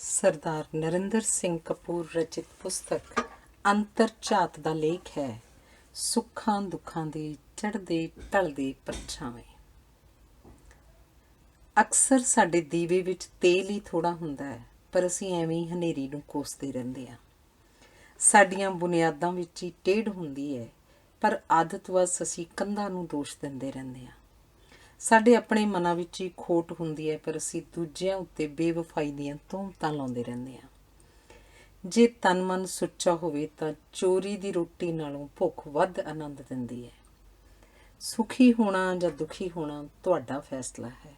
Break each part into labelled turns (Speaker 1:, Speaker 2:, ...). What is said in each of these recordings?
Speaker 1: ਸਰਦਾਰ ਨਰਿੰਦਰ ਸਿੰਘ ਕਪੂਰ ਰਚਿਤ ਪੁਸਤਕ ਅੰਤਰਝਾਤ ਦਾ ਲੇਖ ਹੈ ਸੁੱਖਾਂ ਦੁੱਖਾਂ ਦੇ ਚੜ੍ਹਦੇ ਢਲਦੇ ਪਰਛਾਵੇਂ। ਅਕਸਰ ਸਾਡੇ ਦੀਵੇ ਵਿੱਚ ਤੇਲ ਹੀ ਥੋੜ੍ਹਾ ਹੁੰਦਾ ਹੈ, ਪਰ ਅਸੀਂ ਐਵੇਂ ਹੀ ਹਨੇਰੀ ਨੂੰ ਕੋਸਦੇ ਰਹਿੰਦੇ ਹਾਂ। ਸਾਡੀਆਂ ਬੁਨਿਆਦਾਂ ਵਿੱਚ ਹੀ ਟੇਢ ਹੁੰਦੀ ਹੈ, ਪਰ ਆਦਤਵਸ ਅਸੀਂ ਕੰਧਾਂ ਨੂੰ ਦੋਸ਼ ਦਿੰਦੇ ਰਹਿੰਦੇ ਹਾਂ। ਸਾਡੇ ਆਪਣੇ ਮਨਾਂ ਵਿੱਚ ਹੀ ਖੋਟ ਹੁੰਦੀ ਹੈ, ਪਰ ਅਸੀਂ ਦੂਜਿਆਂ ਉੱਤੇ ਬੇਵਫਾਈ ਦੀਆਂ ਤੋਹਮਤਾਂ ਲਾਉਂਦੇ ਰਹਿੰਦੇ ਹਾਂ। ਜੇ ਤਨ ਮਨ ਸੁੱਚਾ ਹੋਵੇ ਤਾਂ ਚੋਰੀ ਦੀ ਰੋਟੀ ਨਾਲੋਂ ਭੁੱਖ ਵੱਧ ਆਨੰਦ ਦਿੰਦੀ ਹੈ। ਸੁਖੀ ਹੋਣਾ ਜਾਂ ਦੁਖੀ ਹੋਣਾ ਤੁਹਾਡਾ ਫੈਸਲਾ ਹੈ।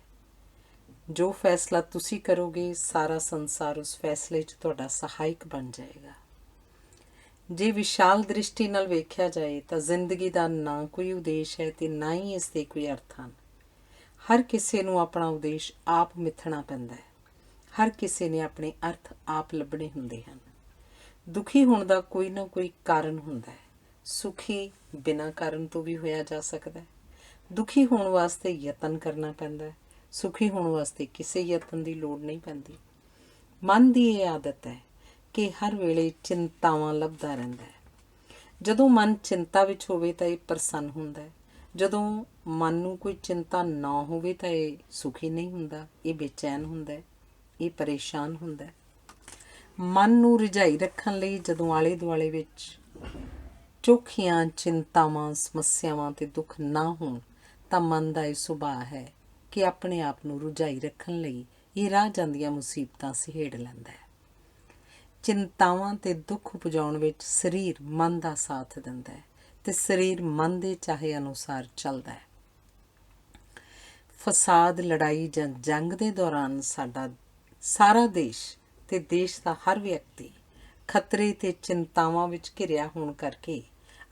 Speaker 1: ਜੋ ਫੈਸਲਾ ਤੁਸੀਂ ਕਰੋਗੇ, ਸਾਰਾ ਸੰਸਾਰ ਉਸ ਫੈਸਲੇ 'ਚ ਤੁਹਾਡਾ ਸਹਾਇਕ ਬਣ ਜਾਏਗਾ। ਜੇ ਵਿਸ਼ਾਲ ਦ੍ਰਿਸ਼ਟੀ ਨਾਲ ਵੇਖਿਆ ਜਾਏ ਤਾਂ ਜ਼ਿੰਦਗੀ ਦਾ ਨਾ ਕੋਈ ਉਦੇਸ਼ ਹੈ ਅਤੇ ਨਾ ਹੀ ਇਸ ਦੇ ਕੋਈ ਅਰਥ ਹਨ। ਹਰ ਕਿਸੇ ਨੂੰ ਆਪਣਾ ਉਦੇਸ਼ ਆਪ ਮਿਥਣਾ ਪੈਂਦਾ ਹੈ। ਹਰ ਕਿਸੇ ਨੇ ਆਪਣੇ ਅਰਥ ਆਪ ਲੱਭਣੇ ਹੁੰਦੇ ਹਨ। ਦੁਖੀ ਹੋਣ ਦਾ ਕੋਈ ਨਾ ਕੋਈ ਕਾਰਨ ਹੁੰਦਾ ਹੈ। ਸੁਖੀ ਬਿਨਾਂ ਕਾਰਨ ਤੋਂ ਵੀ ਹੋਇਆ ਜਾ ਸਕਦਾ ਹੈ। ਦੁਖੀ ਹੋਣ ਵਾਸਤੇ ਯਤਨ ਕਰਨਾ ਪੈਂਦਾ ਹੈ। ਸੁਖੀ ਹੋਣ ਵਾਸਤੇ ਕਿਸੇ ਯਤਨ ਦੀ ਲੋੜ ਨਹੀਂ ਪੈਂਦੀ। ਮਨ ਦੀ ਇਹ ਆਦਤ ਹੈ ਕਿ ਹਰ ਵੇਲੇ ਚਿੰਤਾਵਾਂ ਲੱਭਦਾ ਰਹਿੰਦਾ ਹੈ। ਜਦੋਂ ਮਨ ਚਿੰਤਾ ਵਿੱਚ ਹੋਵੇ ਤਾਂ ਇਹ ਪ੍ਰਸੰਨ ਹੁੰਦਾ ਹੈ। ਜਦੋਂ ਮਨ ਨੂੰ ਕੋਈ ਚਿੰਤਾ ਨਾ ਹੋਵੇ ਤਾਂ ਇਹ ਸੁਖੀ ਨਹੀਂ ਹੁੰਦਾ, ਇਹ ਬੇਚੈਨ ਹੁੰਦਾ ਹੈ, ਇਹ ਪਰੇਸ਼ਾਨ ਹੁੰਦਾ ਹੈ। ਮਨ ਨੂੰ ਰਿਝਾਈ ਰੱਖਣ ਲਈ ਜਦੋਂ ਆਲੇ ਦੁਆਲੇ ਵਿੱਚ ਚੋਖੀਆਂ ਚਿੰਤਾਵਾਂ, ਸਮੱਸਿਆਵਾਂ ਅਤੇ ਦੁੱਖ ਨਾ ਹੋਣ ਤਾਂ ਮਨ ਦਾ ਇਹ ਸੁਭਾਅ ਹੈ ਕਿ ਆਪਣੇ ਆਪ ਨੂੰ ਰੁਝਾਈ ਰੱਖਣ ਲਈ ਇਹ ਰਾਹ ਜਾਂਦੀਆਂ ਮੁਸੀਬਤਾਂ ਸਹੇੜ ਲੈਂਦਾ ਹੈ। ਚਿੰਤਾਵਾਂ ਅਤੇ ਦੁੱਖ ਉਪਜਾਉਣ ਵਿੱਚ ਸਰੀਰ ਮਨ ਦਾ ਸਾਥ ਦਿੰਦਾ ਹੈ ਅਤੇ ਸਰੀਰ ਮਨ ਦੇ ਚਾਹੇ ਅਨੁਸਾਰ ਚੱਲਦਾ ਹੈ। ਫਸਾਦ, ਲੜਾਈ ਜਾਂ ਜੰਗ ਦੇ ਦੌਰਾਨ ਸਾਡਾ ਸਾਰਾ ਦੇਸ਼ ਅਤੇ ਦੇਸ਼ ਦਾ ਹਰ ਵਿਅਕਤੀ ਖਤਰੇ ਅਤੇ ਚਿੰਤਾਵਾਂ ਵਿੱਚ ਘਿਰਿਆ ਹੋਣ ਕਰਕੇ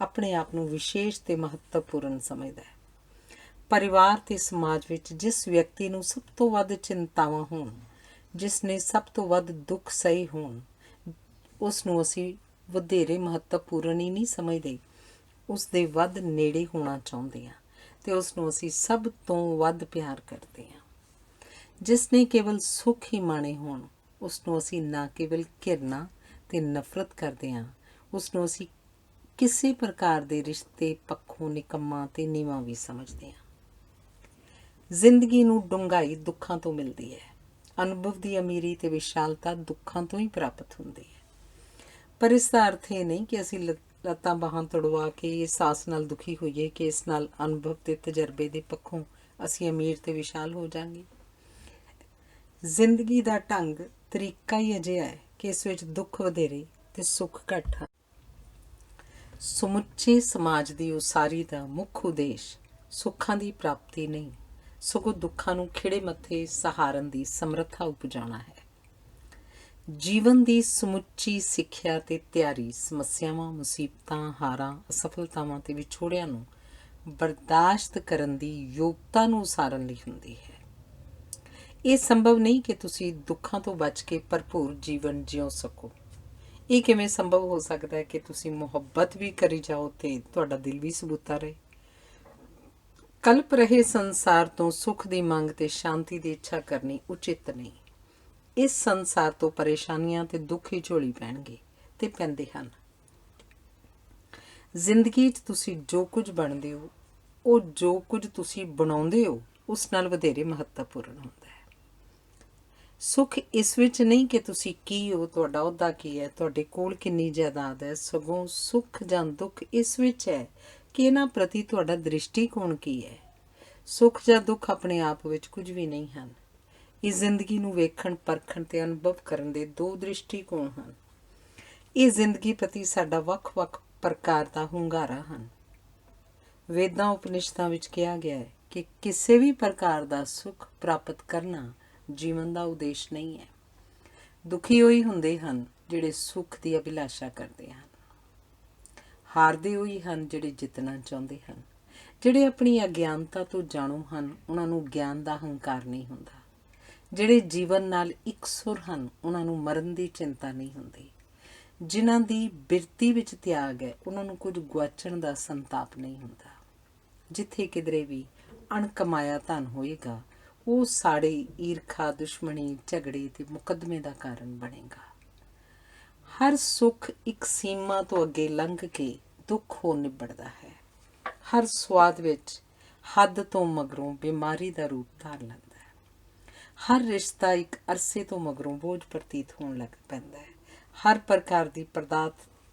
Speaker 1: ਆਪਣੇ ਆਪ ਨੂੰ ਵਿਸ਼ੇਸ਼ ਅਤੇ ਮਹੱਤਵਪੂਰਨ ਸਮਝਦਾ ਹੈ। ਪਰਿਵਾਰ ਅਤੇ ਸਮਾਜ ਵਿੱਚ ਜਿਸ ਵਿਅਕਤੀ ਨੂੰ ਸਭ ਤੋਂ ਵੱਧ ਚਿੰਤਾਵਾਂ ਹੋਣ, ਜਿਸ ਨੇ ਸਭ ਤੋਂ ਵੱਧ ਦੁੱਖ ਸਹੇ ਹੋਣ, ਉਸ ਨੂੰ ਅਸੀਂ ਵਧੇਰੇ ਮਹੱਤਵਪੂਰਨ ਹੀ ਨਹੀਂ ਸਮਝਦੇ, ਉਸ ਦੇ ਵੱਧ ਨੇੜੇ ਹੋਣਾ ਚਾਹੁੰਦੇ ਹਾਂ ਅਤੇ ਉਸ ਨੂੰ ਅਸੀਂ ਸਭ ਤੋਂ ਵੱਧ ਪਿਆਰ ਕਰਦੇ ਹਾਂ। ਜਿਸ ਨੇ ਕੇਵਲ ਸੁੱਖ ਹੀ ਮਾਣੇ ਹੋਣ, ਉਸ ਨੂੰ ਅਸੀਂ ਨਾ ਕੇਵਲ ਘਿਰਨਾ ਅਤੇ ਨਫ਼ਰਤ ਕਰਦੇ ਹਾਂ, ਉਸ ਨੂੰ ਅਸੀਂ ਕਿਸੇ ਪ੍ਰਕਾਰ ਦੇ ਰਿਸ਼ਤੇ ਪੱਖੋਂ ਨਿਕੰਮਾ ਅਤੇ ਨੀਵਾਂ ਵੀ ਸਮਝਦੇ ਹਾਂ। ਜ਼ਿੰਦਗੀ ਨੂੰ ਡੂੰਘਾਈ ਦੁੱਖਾਂ ਤੋਂ ਮਿਲਦੀ ਹੈ। ਅਨੁਭਵ ਦੀ ਅਮੀਰੀ ਅਤੇ ਵਿਸ਼ਾਲਤਾ ਦੁੱਖਾਂ ਤੋਂ ਹੀ ਪ੍ਰਾਪਤ ਹੁੰਦੀ ਹੈ। ਪਰ ਇਸ ਦਾ ਅਰਥ ਇਹ ਨਹੀਂ ਕਿ ਅਸੀਂ ਲੱਤਾਂ ਬਾਹਾਂ ਤੁੜਵਾ ਕੇ ਇਸ ਆਸ ਨਾਲ ਦੁਖੀ ਹੋਈਏ ਕਿ ਇਸ ਨਾਲ ਅਨੁਭਵ ਅਤੇ ਤਜਰਬੇ ਦੇ ਪੱਖੋਂ ਅਸੀਂ ਅਮੀਰ ਅਤੇ ਵਿਸ਼ਾਲ ਹੋ ਜਾਵਾਂਗੇ। ਜ਼ਿੰਦਗੀ ਦਾ ਢੰਗ ਤਰੀਕਾ ਹੀ ਅਜਿਹਾ ਹੈ ਕਿ ਇਸ ਵਿੱਚ ਦੁੱਖ ਵਧੇਰੇ ਅਤੇ ਸੁੱਖ ਘੱਟ ਹਨ। ਸਮੁੱਚੇ ਸਮਾਜ ਦੀ ਉਸਾਰੀ ਦਾ ਮੁੱਖ ਉਦੇਸ਼ ਸੁੱਖਾਂ ਦੀ ਪ੍ਰਾਪਤੀ ਨਹੀਂ, ਸਗੋਂ ਦੁੱਖਾਂ ਨੂੰ ਖਿੜੇ ਮੱਥੇ ਸਹਾਰਨ ਦੀ ਸਮਰੱਥਾ ਉਪਜਾਉਣਾ ਹੈ। ਜੀਵਨ ਦੀ ਸਮੁੱਚੀ ਸਿੱਖਿਆ ਅਤੇ ਤਿਆਰੀ ਸਮੱਸਿਆਵਾਂ, ਮੁਸੀਬਤਾਂ, ਹਾਰਾਂ, ਅਸਫਲਤਾਵਾਂ ਅਤੇ ਵਿਛੋੜਿਆਂ ਨੂੰ ਬਰਦਾਸ਼ਤ ਕਰਨ ਦੀ ਯੋਗਤਾ ਨੂੰ ਉਸਾਰਨ ਲਈ ਹੁੰਦੀ ਹੈ। ਇਹ ਸੰਭਵ ਨਹੀਂ ਕਿ ਤੁਸੀਂ ਦੁੱਖਾਂ ਤੋਂ ਬਚ ਕੇ ਭਰਪੂਰ ਜੀਵਨ ਜਿਉ ਸਕੋ। ਇਹ ਕਿਵੇਂ ਸੰਭਵ ਹੋ ਸਕਦਾ ਹੈ ਕਿ ਤੁਸੀਂ ਮੁਹੱਬਤ ਵੀ ਕਰੀ ਜਾਓ ਅਤੇ ਤੁਹਾਡਾ ਦਿਲ ਵੀ ਸਬੂਤਾ ਰਹੇ। ਕਲਪ ਰਹੇ ਸੰਸਾਰ ਤੋਂ ਸੁੱਖ ਦੀ ਮੰਗ ਅਤੇ ਸ਼ਾਂਤੀ ਦੀ ਇੱਛਾ ਕਰਨੀ ਉਚਿਤ ਨਹੀਂ। ਇਸ ਸੰਸਾਰ ਤੋਂ ਪਰੇਸ਼ਾਨੀਆਂ ਅਤੇ ਦੁੱਖ ਹੀ ਝੋਲੀ ਪੈਣਗੇ ਅਤੇ ਪੈਂਦੇ ਹਨ। ਜ਼ਿੰਦਗੀ 'ਚ ਤੁਸੀਂ ਜੋ ਕੁਝ ਬਣਦੇ ਹੋ, ਉਹ ਜੋ ਕੁਝ ਤੁਸੀਂ ਬਣਾਉਂਦੇ ਹੋ ਉਸ ਨਾਲ ਵਧੇਰੇ ਮਹੱਤਵਪੂਰਨ ਹੁੰਦਾ ਹੈ। ਸੁੱਖ ਇਸ ਵਿੱਚ ਨਹੀਂ ਕਿ ਤੁਸੀਂ ਕੀ ਹੋ, ਤੁਹਾਡਾ ਅਹੁਦਾ ਕੀ ਹੈ, ਤੁਹਾਡੇ ਕੋਲ ਕਿੰਨੀ ਜਾਇਦਾਦ ਹੈ, ਸਗੋਂ ਸੁੱਖ ਜਾਂ ਦੁੱਖ ਇਸ ਵਿੱਚ ਹੈ ਕਿ ਇਹਨਾਂ ਪ੍ਰਤੀ ਤੁਹਾਡਾ ਦ੍ਰਿਸ਼ਟੀਕੋਣ ਕੀ ਹੈ। ਸੁੱਖ ਜਾਂ ਦੁੱਖ ਆਪਣੇ ਆਪ ਵਿੱਚ ਕੁਝ ਵੀ ਨਹੀਂ ਹਨ। ਇਹ ਜ਼ਿੰਦਗੀ ਨੂੰ ਵੇਖਣ, ਪਰਖਣ ਅਤੇ ਅਨੁਭਵ ਕਰਨ ਦੇ ਦੋ ਦ੍ਰਿਸ਼ਟੀਕੋਣ ਹਨ। ਇਹ ਜ਼ਿੰਦਗੀ ਪ੍ਰਤੀ ਸਾਡਾ ਵੱਖ-ਵੱਖ ਪ੍ਰਕਾਰ ਦਾ ਹੁੰਗਾਰਾ ਹਨ। ਵੇਦਾਂ ਉਪਨਿਸ਼ਦਾਂ ਵਿੱਚ ਕਿਹਾ ਗਿਆ ਹੈ ਕਿ ਕਿਸੇ ਵੀ ਪ੍ਰਕਾਰ ਦਾ ਸੁੱਖ ਪ੍ਰਾਪਤ ਕਰਨਾ ਜੀਵਨ ਦਾ ਉਦੇਸ਼ ਨਹੀਂ ਹੈ। ਦੁਖੀ ਉਹੀ ਹੁੰਦੇ ਹਨ ਜਿਹੜੇ ਸੁੱਖ ਦੀ ਅਭਿਲਾਸ਼ਾ ਕਰਦੇ ਹਨ। ਹਾਰਦੇ ਉਹੀ ਹਨ ਜਿਹੜੇ ਜਿੱਤਣਾ ਚਾਹੁੰਦੇ ਹਨ। ਜਿਹੜੇ ਆਪਣੀ ਅਗਿਆਨਤਾ ਤੋਂ ਜਾਣੂ ਹਨ, ਉਹਨਾਂ ਨੂੰ ਗਿਆਨ ਦਾ ਹੰਕਾਰ ਨਹੀਂ ਹੁੰਦਾ। ਜਿਹੜੇ ਜੀਵਨ ਨਾਲ ਇਕਸੁਰ ਹਨ, ਉਹਨਾਂ ਨੂੰ ਮਰਨ ਦੀ ਚਿੰਤਾ ਨਹੀਂ ਹੁੰਦੀ। ਜਿਨ੍ਹਾਂ ਦੀ ਬਿਰਤੀ ਵਿੱਚ ਤਿਆਗ ਹੈ, ਉਹਨਾਂ ਨੂੰ ਕੁਝ ਗੁਆਚਣ ਦਾ ਸੰਤਾਪ ਨਹੀਂ ਹੁੰਦਾ। ਜਿੱਥੇ ਕਿਧਰੇ ਵੀ ਅਣਕਮਾਇਆ ਧਨ ਹੋਏਗਾ, ਉਹ ਸਾਡੇ ਈਰਖਾ, ਦੁਸ਼ਮਣੀ, ਝਗੜੇ ਤੇ ਮੁਕੱਦਮੇ ਦਾ ਕਾਰਨ ਬਣੇਗਾ। ਹਰ ਸੁੱਖ ਇੱਕ ਸੀਮਾ ਤੋਂ ਅੱਗੇ ਲੰਘ ਕੇ ਦੁੱਖ ਹੋ ਨਿਬੜਦਾ ਹੈ। ਹਰ ਸਵਾਦ ਵਿੱਚ ਹੱਦ ਤੋਂ ਮਗਰੋਂ ਬਿਮਾਰੀ ਦਾ ਰੂਪ ਧਾਰ ਲੈਂਦਾ ਹੈ। ਹਰ ਰਿਸ਼ਤਾ ਇੱਕ ਅਰਸੇ ਤੋਂ ਮਗਰੋਂ ਬੋਝ ਪ੍ਰਤੀਤ ਹੋਣ ਲੱਗ ਪੈਂਦਾ ਹੈ। ਹਰ ਪ੍ਰਕਾਰ ਦੀ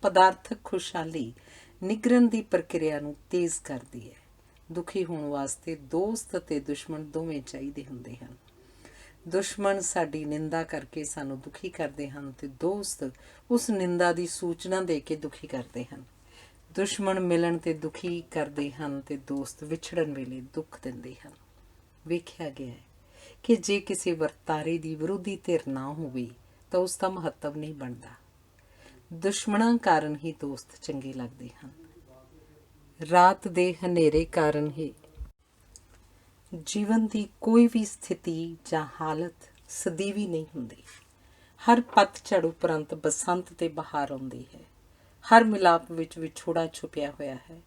Speaker 1: ਪਦਾਰਥਕ ਖੁਸ਼ਹਾਲੀ ਨਿਗਰਨ ਦੀ ਪ੍ਰਕਿਰਿਆ ਨੂੰ ਤੇਜ਼ ਕਰਦੀ ਹੈ। ਦੁਖੀ ਹੋਣ ਵਾਸਤੇ ਦੋਸਤ ਅਤੇ ਦੁਸ਼ਮਣ ਦੋਵੇਂ ਚਾਹੀਦੇ ਹੁੰਦੇ ਹਨ। ਦੁਸ਼ਮਣ ਸਾਡੀ ਨਿੰਦਾ ਕਰਕੇ ਸਾਨੂੰ ਦੁਖੀ ਕਰਦੇ ਹਨ ਤੇ ਦੋਸਤ ਉਸ ਨਿੰਦਾ ਦੀ ਸੂਚਨਾ ਦੇ ਕੇ ਦੁਖੀ ਕਰਦੇ ਹਨ। ਦੁਸ਼ਮਣ ਮਿਲਣ ਤੇ ਦੁਖੀ ਕਰਦੇ ਹਨ ਤੇ ਦੋਸਤ ਵਿਛੜਨ ਵੇਲੇ ਦੁੱਖ ਦਿੰਦੇ ਹਨ। ਵੇਖਿਆ ਗਿਆ ਹੈ ਕਿ ਜੇ ਕਿਸੇ ਵਰਤਾਰੇ ਦੀ ਵਿਰੋਧੀ ਧਿਰ ਨਾ ਹੋਵੇ ਤਾਂ ਉਸ ਦਾ ਮਹੱਤਵ ਨਹੀਂ ਬਣਦਾ। ਦੁਸ਼ਮਣਾਂ ਕਾਰਨ ਹੀ ਦੋਸਤ ਚੰਗੇ ਲੱਗਦੇ ਹਨ। ਰਾਤ ਦੇ ਹਨੇਰੇ ਕਾਰਨ ਹੀ ਜੀਵਨ ਦੀ ਕੋਈ ਵੀ ਸਥਿਤੀ ਜਾਂ ਹਾਲਤ ਸਦੀਵੀ ਨਹੀਂ ਹੁੰਦੀ। ਹਰ ਪਤਝੜ ਉਪਰੰਤ ਬਸੰਤ ਤੇ ਬਹਾਰ ਆਉਂਦੀ ਹੈ। ਹਰ ਮਿਲਾਪ ਵਿੱਚ ਵਿਛੋੜਾ ਛੁਪਿਆ ਹੋਇਆ ਹੈ।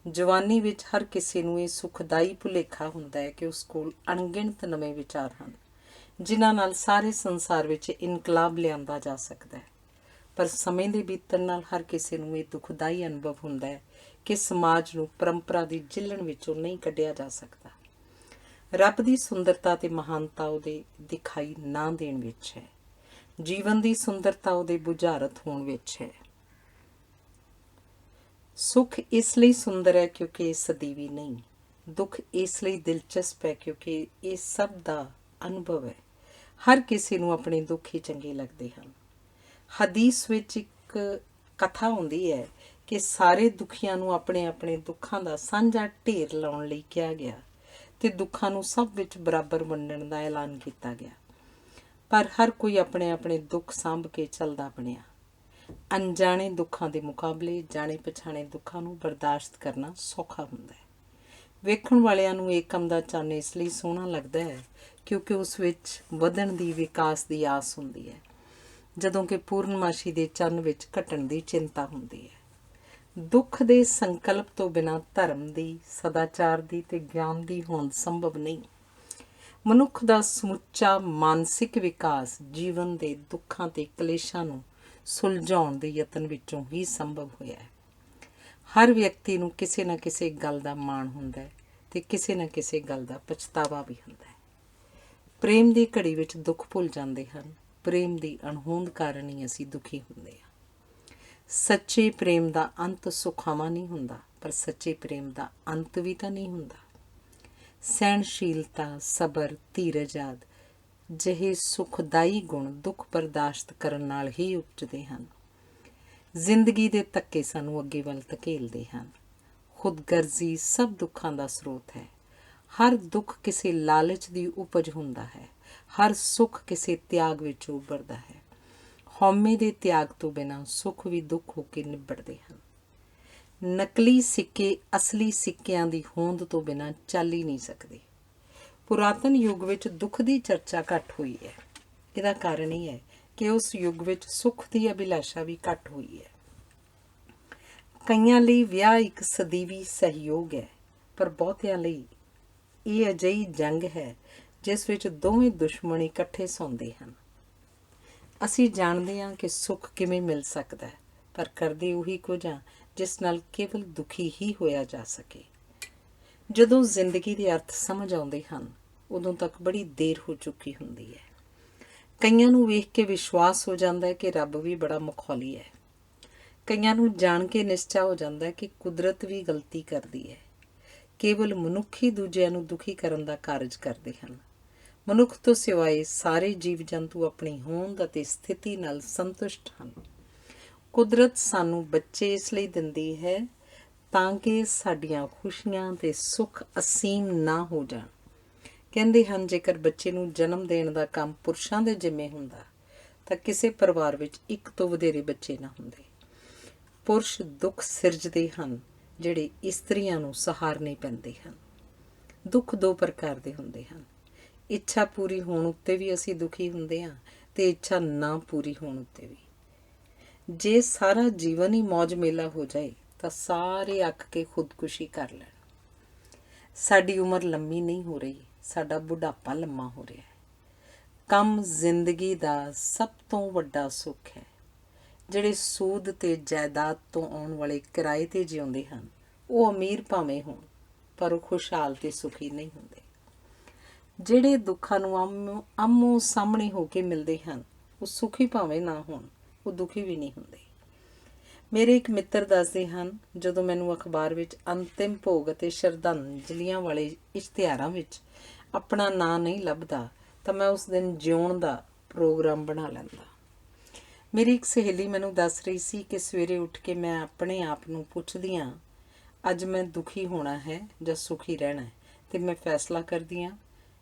Speaker 1: ਜਵਾਨੀ ਵਿੱਚ ਹਰ ਕਿਸੇ ਨੂੰ ਇਹ ਸੁਖਦਾਈ ਭੁਲੇਖਾ ਹੁੰਦਾ ਹੈ ਕਿ ਉਸ ਕੋਲ ਅਣਗਿਣਤ ਨਵੇਂ ਵਿਚਾਰ ਹਨ, ਜਿਨ੍ਹਾਂ ਨਾਲ ਸਾਰੇ ਸੰਸਾਰ ਵਿੱਚ ਇਨਕਲਾਬ ਲਿਆਂਦਾ ਜਾ ਸਕਦਾ ਹੈ। ਪਰ ਸਮੇਂ ਦੇ ਬੀਤਣ ਨਾਲ ਹਰ ਕਿਸੇ ਨੂੰ ਇਹ ਦੁਖਦਾਈ ਅਨੁਭਵ ਹੁੰਦਾ ਹੈ ਕਿ ਸਮਾਜ ਨੂੰ ਪਰੰਪਰਾ ਦੀ ਜਿੱਲਣ ਵਿੱਚੋਂ ਨਹੀਂ ਕੱਢਿਆ ਜਾ ਸਕਦਾ। ਰੱਬ ਦੀ ਸੁੰਦਰਤਾ ਤੇ ਮਹਾਨਤਾ ਉਹਦੇ ਦਿਖਾਈ ਨਾ ਦੇਣ ਵਿੱਚ ਹੈ। ਜੀਵਨ ਦੀ ਸੁੰਦਰਤਾ ਉਹਦੇ ਬੁਝਾਰਤ ਹੋਣ ਵਿੱਚ ਹੈ। ਸੁੱਖ ਇਸ ਲਈ ਸੁੰਦਰ ਹੈ ਕਿਉਂਕਿ ਇਹ ਸਦੀਵੀ ਨਹੀਂ। ਦੁੱਖ ਇਸ ਲਈ ਦਿਲਚਸਪ ਹੈ ਕਿਉਂਕਿ ਇਹ ਸਭ ਦਾ ਅਨੁਭਵ ਹੈ। ਹਰ ਕਿਸੇ ਨੂੰ ਆਪਣੇ ਦੁੱਖ ਹੀ ਚੰਗੇ ਲੱਗਦੇ ਹਨ। ਹਦੀਸ ਵਿੱਚ ਇੱਕ ਕਥਾ ਹੁੰਦੀ ਹੈ ਕਿ ਸਾਰੇ ਦੁਖੀਆਂ ਨੂੰ ਆਪਣੇ ਆਪਣੇ ਦੁੱਖਾਂ ਦਾ ਸਾਂਝਾ ਢੇਰ ਲਾਉਣ ਲਈ ਕਿਹਾ ਗਿਆ ਤੇ ਦੁੱਖਾਂ ਨੂੰ ਸਭ ਵਿੱਚ ਬਰਾਬਰ ਵੰਡਣ ਦਾ ਐਲਾਨ ਕੀਤਾ ਗਿਆ। ਪਰ ਹਰ ਕੋਈ ਆਪਣੇ ਆਪਣੇ ਦੁੱਖ ਸਾਂਭ ਕੇ ਚੱਲਦਾ ਬਣਿਆ। ਅਣਜਾਣੇ ਦੁੱਖਾਂ ਦੇ ਮੁਕਾਬਲੇ ਜਾਣੇ ਪਛਾਣੇ ਦੁੱਖਾਂ ਨੂੰ ਬਰਦਾਸ਼ਤ ਕਰਨਾ ਸੌਖਾ ਹੁੰਦਾ ਹੈ। ਵੇਖਣ ਵਾਲਿਆਂ ਨੂੰ ਇਹ ਕੰਮ ਦਾ ਚੰਨ ਇਸ ਲਈ ਸੋਹਣਾ ਲੱਗਦਾ ਹੈ ਕਿਉਂਕਿ ਉਸ ਵਿੱਚ ਵਧਣ ਦੀ, ਵਿਕਾਸ ਦੀ ਆਸ ਹੁੰਦੀ ਹੈ, ਜਦੋਂ ਕਿ ਪੂਰਨਮਾਸ਼ੀ ਦੇ ਚੰਨ ਵਿੱਚ ਘਟਣ ਦੀ ਚਿੰਤਾ ਹੁੰਦੀ ਹੈ। ਦੁੱਖ ਦੇ ਸੰਕਲਪ ਤੋਂ ਬਿਨਾਂ ਧਰਮ ਦੀ, ਸਦਾਚਾਰ ਦੀ ਤੇ ਗਿਆਨ ਦੀ ਹੋਂਦ ਸੰਭਵ ਨਹੀਂ। ਮਨੁੱਖ ਦਾ ਸਮੁੱਚਾ ਮਾਨਸਿਕ ਵਿਕਾਸ ਜੀਵਨ ਦੇ ਦੁੱਖਾਂ ਤੇ ਕਲੇਸ਼ਾਂ ਨੂੰ ਸੁਲਝਾਉਣ ਦੇ ਯਤਨ ਵਿੱਚੋਂ ਹੀ ਸੰਭਵ ਹੋਇਆ ਹੈ। ਹਰ ਵਿਅਕਤੀ ਨੂੰ ਕਿਸੇ ਨਾ ਕਿਸੇ ਗੱਲ ਦਾ ਮਾਣ ਹੁੰਦਾ ਹੈ ਤੇ ਕਿਸੇ ਨਾ ਕਿਸੇ ਗੱਲ ਦਾ ਪਛਤਾਵਾ ਵੀ ਹੁੰਦਾ ਹੈ। ਪ੍ਰੇਮ ਦੀ ਘੜੀ ਵਿੱਚ ਦੁੱਖ ਭੁੱਲ ਜਾਂਦੇ ਹਨ। ਪ੍ਰੇਮ ਦੀ ਅਣਹੋਂਦ ਕਾਰਨ ਹੀ ਅਸੀਂ ਦੁਖੀ ਹੁੰਦੇ ਹਾਂ। ਸੱਚੇ ਪ੍ਰੇਮ ਦਾ ਅੰਤ ਸੁਖਾਵਾਂ ਨਹੀਂ ਹੁੰਦਾ, ਪਰ ਸੱਚੇ ਪ੍ਰੇਮ ਦਾ ਅੰਤ ਵੀ ਤਾਂ ਨਹੀਂ ਹੁੰਦਾ। ਸਹਿਣਸ਼ੀਲਤਾ, ਸਬਰ, ਧੀਰਜ ਆਦਿ ਜਿਹੇ ਸੁਖਦਾਈ ਗੁਣ ਦੁੱਖ ਬਰਦਾਸ਼ਤ ਕਰਨ ਨਾਲ ਹੀ ਉਪਜਦੇ ਹਨ। ਜ਼ਿੰਦਗੀ ਦੇ ਧੱਕੇ ਸਾਨੂੰ ਅੱਗੇ ਵੱਲ ਧਕੇਲਦੇ ਹਨ। ਖੁਦਗਰਜ਼ੀ ਸਭ ਦੁੱਖਾਂ ਦਾ ਸਰੋਤ ਹੈ। ਹਰ ਦੁੱਖ ਕਿਸੇ ਲਾਲਚ ਦੀ ਉਪਜ ਹੁੰਦਾ ਹੈ। ਹਰ ਸੁੱਖ ਕਿਸੇ ਤਿਆਗ ਵਿੱਚ ਉੱਭਰਦਾ ਹੈ। ਹਉਮੈ ਦੇ ਤਿਆਗ ਤੋਂ ਬਿਨਾਂ ਸੁੱਖ ਵੀ ਦੁੱਖ ਹੋ ਕੇ ਨਿਬੜਦੇ ਹਨ। ਨਕਲੀ ਸਿੱਕੇ ਅਸਲੀ ਸਿੱਕਿਆਂ ਦੀ ਹੋਂਦ ਤੋਂ ਬਿਨਾਂ ਚੱਲ ਹੀ ਨਹੀਂ ਸਕਦੇ। ਪੁਰਾਤਨ ਯੁੱਗ ਵਿੱਚ ਦੁੱਖ ਦੀ ਚਰਚਾ ਘੱਟ ਹੋਈ ਹੈ। ਇਹਦਾ ਕਾਰਨ ਇਹ ਹੈ ਕਿ ਉਸ ਯੁੱਗ ਵਿੱਚ ਸੁੱਖ ਦੀ ਅਭਿਲਾਸ਼ਾ ਵੀ ਘੱਟ ਹੋਈ ਹੈ। ਕਈਆਂ ਲਈ ਵਿਆਹ ਇੱਕ ਸਦੀਵੀ ਸਹਿਯੋਗ ਹੈ, ਪਰ ਬਹੁਤਿਆਂ ਲਈ ਇਹ ਅਜਿਹੀ ਜੰਗ ਹੈ ਜਿਸ ਵਿੱਚ ਦੋਵੇਂ ਦੁਸ਼ਮਣ ਇਕੱਠੇ ਸੌਂਦੇ ਹਨ। ਅਸੀਂ ਜਾਣਦੇ ਹਾਂ ਕਿ ਸੁੱਖ ਕਿਵੇਂ ਮਿਲ ਸਕਦਾ ਹੈ, ਪਰ ਕਰਦੇ ਉਹੀ ਕੁਝ ਹਾਂ ਜਿਸ ਨਾਲ ਕੇਵਲ ਦੁਖੀ ਹੀ ਹੋਇਆ ਜਾ ਸਕੇ। ਜਦੋਂ ਜ਼ਿੰਦਗੀ ਦੇ ਅਰਥ ਸਮਝ ਆਉਂਦੇ ਹਨ, ਉਦੋਂ ਤੱਕ ਬੜੀ ਦੇਰ ਹੋ ਚੁੱਕੀ ਹੁੰਦੀ ਹੈ। ਕਈਆਂ ਨੂੰ ਵੇਖ ਕੇ ਵਿਸ਼ਵਾਸ ਹੋ ਜਾਂਦਾ ਹੈ ਕਿ ਰੱਬ ਵੀ ਬੜਾ ਮਖੌਲੀ ਹੈ। ਕਈਆਂ ਨੂੰ ਜਾਣ ਕੇ ਨਿਸ਼ਚਾ ਹੋ ਜਾਂਦਾ ਹੈ ਕਿ ਕੁਦਰਤ ਵੀ ਗਲਤੀ ਕਰਦੀ ਹੈ। ਕੇਵਲ ਮਨੁੱਖ ਹੀ ਦੂਜਿਆਂ ਨੂੰ ਦੁਖੀ ਕਰਨ ਦਾ ਕਾਰਜ ਕਰਦੇ ਹਨ। ਮਨੁੱਖ ਤੋਂ ਸਿਵਾਏ ਸਾਰੇ ਜੀਵ ਜੰਤੂ ਆਪਣੀ ਹੋਂਦ ਅਤੇ ਸਥਿਤੀ ਨਾਲ ਸੰਤੁਸ਼ਟ ਹਨ। ਕੁਦਰਤ ਸਾਨੂੰ ਬੱਚੇ ਇਸ ਲਈ ਦਿੰਦੀ ਹੈ ਤਾਂ ਕਿ ਸਾਡੀਆਂ ਖੁਸ਼ੀਆਂ ਤੇ ਸੁੱਖ ਅਸੀਮ ਨਾ ਹੋ ਜਾਣ। ਕਹਿੰਦੇ ਹਨ ਜੇਕਰ ਬੱਚੇ ਨੂੰ ਜਨਮ ਦੇਣ ਦਾ ਕੰਮ ਪੁਰਸ਼ਾਂ ਦੇ ਜਿੰਮੇ ਹੁੰਦਾ ਤਾਂ ਕਿਸੇ ਪਰਿਵਾਰ ਵਿੱਚ ਇੱਕ ਤੋਂ ਵਧੇਰੇ ਬੱਚੇ ਨਾ ਹੁੰਦੇ। ਪੁਰਸ਼ ਦੁੱਖ ਸਿਰਜਦੇ ਹਨ ਜਿਹੜੇ ਇਸਤਰੀਆਂ ਨੂੰ ਸਹਾਰਨੇ ਪੈਂਦੇ ਹਨ। ਦੁੱਖ ਦੋ ਪ੍ਰਕਾਰ ਦੇ ਹੁੰਦੇ ਹਨ। ਇੱਛਾ ਪੂਰੀ ਹੋਣ ਉੱਤੇ ਵੀ ਅਸੀਂ ਦੁਖੀ ਹੁੰਦੇ ਹਾਂ ਤੇ ਇੱਛਾ ਨਾ ਪੂਰੀ ਹੋਣ ਉੱਤੇ ਵੀ। ਜੇ ਸਾਰਾ ਜੀਵਨ ਹੀ ਮੌਜ ਮੇਲਾ ਹੋ ਜਾਏ ਤਾਂ ਸਾਰੇ ਅੱਕ ਕੇ ਖੁਦਕੁਸ਼ੀ ਕਰ ਲੈਣ। ਸਾਡੀ ਉਮਰ ਲੰਮੀ ਨਹੀਂ ਹੋ ਰਹੀ, ਸਾਡਾ ਬੁਢਾਪਾ ਲੰਮਾ ਹੋ ਰਿਹਾ ਹੈ। ਕੰਮ ਜ਼ਿੰਦਗੀ ਦਾ ਸਭ ਤੋਂ ਵੱਡਾ ਸੁੱਖ ਹੈ। ਜਿਹੜੇ ਸੂਦ ਤੇ ਜਾਇਦਾਦ ਤੋਂ ਆਉਣ ਵਾਲੇ ਕਿਰਾਏ 'ਤੇ ਜਿਉਂਦੇ ਹਨ, ਉਹ ਅਮੀਰ ਭਾਵੇਂ ਹੋਣ, ਪਰ ਉਹ ਖੁਸ਼ਹਾਲ ਤੇ ਸੁਖੀ ਨਹੀਂ ਹੁੰਦੇ। ਜਿਹੜੇ ਦੁੱਖਾਂ ਨੂੰ ਆਮੋ ਸਾਹਮਣੇ ਹੋ ਕੇ ਮਿਲਦੇ ਹਨ, ਉਹ ਸੁਖੀ ਭਾਵੇਂ ਨਾ ਹੋਣ, ਉਹ ਦੁਖੀ ਵੀ ਨਹੀਂ ਹੁੰਦੇ। ਮੇਰੇ ਇੱਕ ਮਿੱਤਰ ਦੱਸਦੇ ਹਨ, ਜਦੋਂ ਮੈਨੂੰ ਅਖਬਾਰ ਵਿੱਚ ਅੰਤਿਮ ਭੋਗ ਅਤੇ ਸ਼ਰਧਾਂਜਲੀਆਂ ਵਾਲੇ ਇਸ਼ਤਿਹਾਰਾਂ ਵਿੱਚ ਆਪਣਾ ਨਾਂ ਨਹੀਂ ਲੱਭਦਾ, ਤਾਂ ਮੈਂ ਉਸ ਦਿਨ ਜਿਉਣ ਦਾ ਪ੍ਰੋਗਰਾਮ ਬਣਾ ਲੈਂਦਾ। ਮੇਰੀ ਇੱਕ ਸਹੇਲੀ ਮੈਨੂੰ ਦੱਸ ਰਹੀ ਸੀ ਕਿ ਸਵੇਰੇ ਉੱਠ ਕੇ ਮੈਂ ਆਪਣੇ ਆਪ ਨੂੰ ਪੁੱਛਦੀ ਹਾਂ, ਅੱਜ ਮੈਂ ਦੁਖੀ ਹੋਣਾ ਹੈ ਜਾਂ ਸੁਖੀ ਰਹਿਣਾ ਹੈ, ਅਤੇ ਮੈਂ ਫੈਸਲਾ ਕਰਦੀ ਹਾਂ